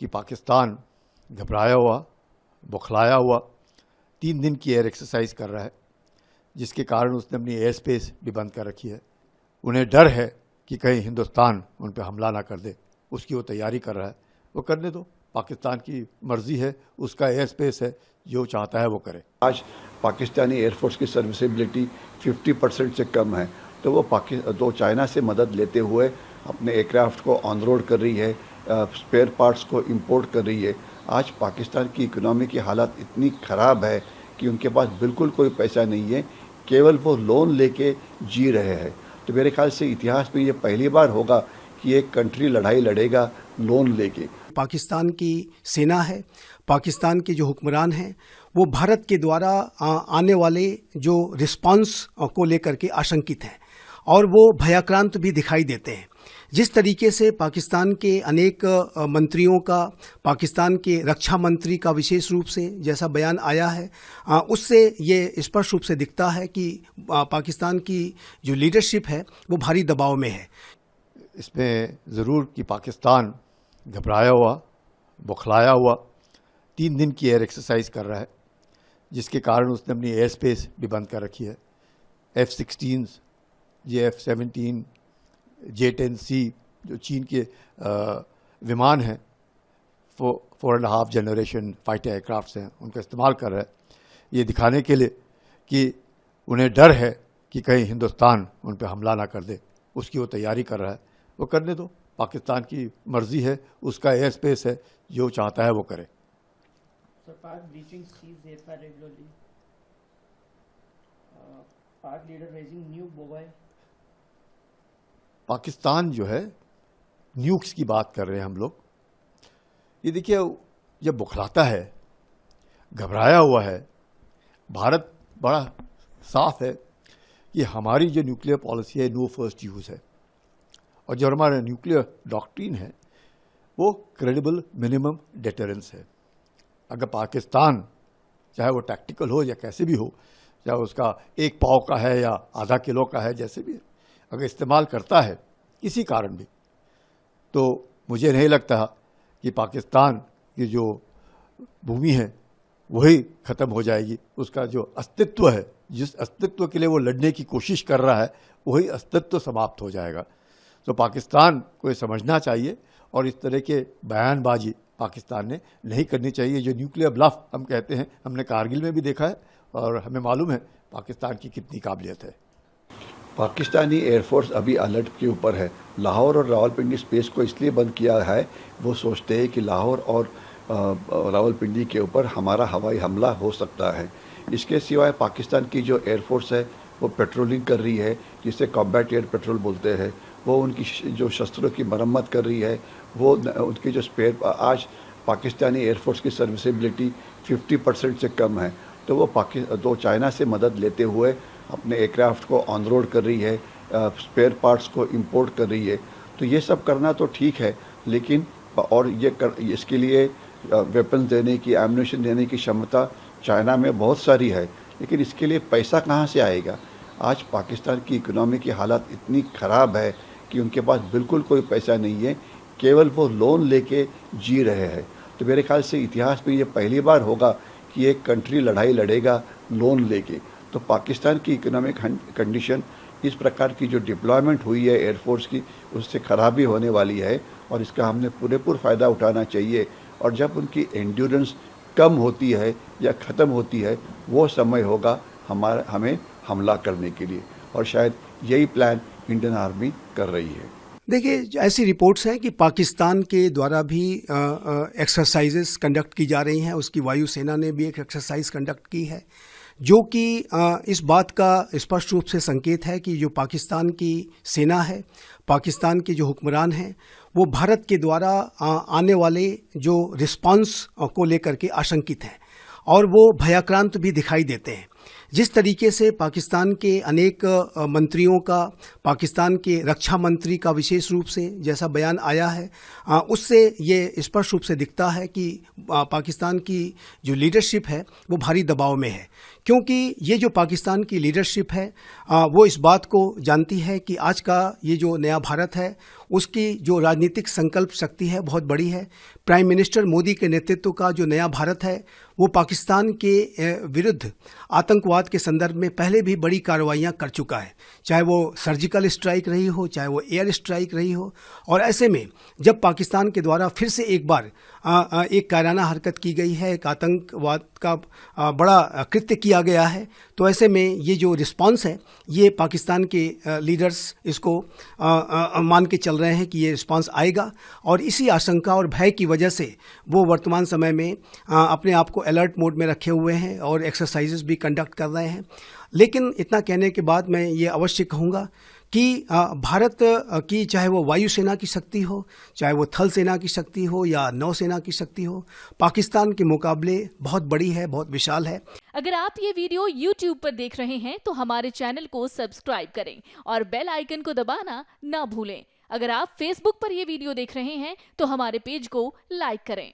कि पाकिस्तान घबराया हुआ, बौखलाया हुआ 3 दिन की एयर एक्सरसाइज कर रहा है, जिसके कारण उसने अपनी एयर स्पेस भी बंद कर रखी है। उन्हें डर है कि कहीं हिंदुस्तान उन पर हमला ना कर दे, उसकी वो तैयारी कर रहा है। वो करने दो, पाकिस्तान की मर्जी है, उसका एयर स्पेस है, जो चाहता है वो करे। आज पाकिस्तानी एयरफोर्स की सर्विसेबिलिटी 50% से कम है, तो वो चाइना से मदद लेते हुए अपने एयरक्राफ्ट को ऑन रोड कर रही है, स्पेयर पार्ट्स को इंपोर्ट कर रही है। आज पाकिस्तान की इकोनॉमी की हालत इतनी ख़राब है कि उनके पास बिल्कुल कोई पैसा नहीं है, केवल वो लोन लेके जी रहे हैं। तो मेरे ख्याल से इतिहास में ये पहली बार होगा कि एक कंट्री लड़ाई लड़ेगा लोन लेके। पाकिस्तान की सेना है, पाकिस्तान के जो हुक्मरान हैं, वो भारत के द्वारा आने वाले जो रिस्पांस को लेकर के आशंकित हैं और वो भयाक्रांत भी दिखाई देते हैं। जिस तरीके से पाकिस्तान के अनेक मंत्रियों का, पाकिस्तान के रक्षा मंत्री का विशेष रूप से जैसा बयान आया है, उससे ये स्पष्ट रूप से दिखता है कि पाकिस्तान की जो लीडरशिप है वो भारी दबाव में है। इसमें ज़रूर कि पाकिस्तान घबराया हुआ, बौखलाया हुआ 3 दिन की एयर एक्सरसाइज कर रहा है, जिसके कारण उसने अपनी एयर स्पेस भी बंद कर रखी है। F-16, F-17, J-10C जो चीन के विमान हैं, 4.5 जनरेशन फाइटर एयरक्राफ्ट हैं, उनका इस्तेमाल कर रहा है, ये दिखाने के लिए कि उन्हें डर है कि कहीं हिंदुस्तान उन पर हमला ना कर दे, उसकी वो तैयारी कर रहा है। वो करने दो, पाकिस्तान की मर्जी है, उसका एयर स्पेस है, जो चाहता है वो करे। Pak breaching ceasefire regularly. Pak leader raising new mobile. Pakistan जो है न्यूक्स की बात कर रहे हैं हम लोग। ये देखिए, जब बुखलाता है, घबराया हुआ है, भारत बड़ा साफ है कि हमारी जो न्यूक्लियर पॉलिसी है नो फर्स्ट यूज़ है, और जो हमारा न्यूक्लियर डॉक्ट्रिन है वो क्रेडिबल मिनिमम डेटरेंस है। अगर पाकिस्तान चाहे वो टैक्टिकल हो या कैसे भी हो, चाहे उसका 1 पाव का है या आधा किलो का है, जैसे भी अगर इस्तेमाल करता है किसी कारण भी, तो मुझे नहीं लगता कि पाकिस्तान की जो भूमि है वही ख़त्म हो जाएगी। उसका जो अस्तित्व है, जिस अस्तित्व के लिए वो लड़ने की कोशिश कर रहा है, वही अस्तित्व समाप्त हो जाएगा। तो पाकिस्तान को ये समझना चाहिए और इस तरह के बयानबाजी पाकिस्तान ने नहीं करनी चाहिए। जो न्यूक्लियर ब्लफ हम कहते हैं, हमने कारगिल में भी देखा है और हमें मालूम है पाकिस्तान की कितनी काबिलियत है। पाकिस्तानी एयरफोर्स अभी अलर्ट के ऊपर है। लाहौर और रावलपिंडी स्पेस को इसलिए बंद किया है, वो सोचते हैं कि लाहौर और रावलपिंडी के ऊपर हमारा हवाई हमला हो सकता है। इसके सिवाय पाकिस्तान की जो एयरफोर्स है वो पेट्रोलिंग कर रही है, जिसे कॉम्बैट एयर पेट्रोल बोलते हैं। वो उनकी जो शस्त्रों की मरम्मत कर रही है, वो उनकी जो स्पेयर, आज पाकिस्तानी एयरफोर्स की सर्विसेबिलिटी 50% से कम है, तो वो चाइना से मदद लेते हुए अपने एयरक्राफ्ट को ऑन रोड कर रही है, स्पेयर पार्ट्स को इंपोर्ट कर रही है। तो ये सब करना तो ठीक है, लेकिन और इसके लिए वेपन्स देने की, एम्यूनिशन देने की क्षमता चाइना में बहुत सारी है, लेकिन इसके लिए पैसा कहाँ से आएगा? आज पाकिस्तान की इकोनॉमी की हालत इतनी ख़राब है कि उनके पास बिल्कुल कोई पैसा नहीं है, केवल वो लोन लेके जी रहे हैं। तो मेरे ख्याल से इतिहास में ये पहली बार होगा कि एक कंट्री लड़ाई लड़ेगा लोन लेके। तो पाकिस्तान की इकोनॉमिक कंडीशन, इस प्रकार की जो डिप्लॉयमेंट हुई है एयरफोर्स की, उससे खराबी होने वाली है और इसका हमने पूरेपूर फ़ायदा उठाना चाहिए। और जब उनकी एंड्योरेंस कम होती है या ख़त्म होती है, वो समय होगा हमें हमला करने के लिए, और शायद यही प्लान इंडियन आर्मी कर रही है। देखिए, ऐसी रिपोर्ट्स हैं कि पाकिस्तान के द्वारा भी एक्सरसाइजेस कंडक्ट की जा रही हैं। उसकी वायुसेना ने भी एक एक्सरसाइज कंडक्ट की है, जो कि इस बात का स्पष्ट रूप से संकेत है कि जो पाकिस्तान की सेना है, पाकिस्तान के जो हुक्मरान हैं, वो भारत के द्वारा आने वाले जो रिस्पांस को लेकर के आशंकित हैं और वो भयाक्रांत भी दिखाई देते हैं। जिस तरीके से पाकिस्तान के अनेक मंत्रियों का, पाकिस्तान के रक्षा मंत्री का विशेष रूप से जैसा बयान आया है, उससे ये स्पष्ट रूप से दिखता है कि पाकिस्तान की जो लीडरशिप है वो भारी दबाव में है। क्योंकि ये जो पाकिस्तान की लीडरशिप है वो इस बात को जानती है कि आज का ये जो नया भारत है उसकी जो राजनीतिक संकल्प शक्ति है बहुत बड़ी है। प्राइम मिनिस्टर मोदी के नेतृत्व का जो नया भारत है वो पाकिस्तान के विरुद्ध आतंकवाद के संदर्भ में पहले भी बड़ी कार्रवाइयाँ कर चुका है, चाहे वो सर्जिकल स्ट्राइक रही हो, चाहे वो एयर स्ट्राइक रही हो। और ऐसे में जब पाकिस्तान के द्वारा फिर से एक बार एक कायराना हरकत की गई है, एक आतंकवाद का बड़ा कृत्य किया गया है, तो ऐसे में ये जो रिस्पांस है ये पाकिस्तान के लीडर्स इसको मान के चल रहे हैं कि ये रिस्पांस आएगा। और इसी आशंका और भय की वजह से वो वर्तमान समय में अपने आप को अलर्ट मोड में रखे हुए हैं और एक्सरसाइजेस भी कंडक्ट कर रहे हैं। लेकिन इतना कहने के बाद मैं ये अवश्य कहूँगा कि भारत की चाहे वो वायुसेना की शक्ति हो, चाहे वो थल सेना की शक्ति हो या नौसेना की शक्ति हो, पाकिस्तान के मुकाबले बहुत बड़ी है, बहुत विशाल है। अगर आप ये वीडियो YouTube पर देख रहे हैं तो हमारे चैनल को सब्सक्राइब करें और बेल आइकन को दबाना ना भूलें। अगर आप Facebook पर ये वीडियो देख रहे हैं तो हमारे पेज को लाइक करें।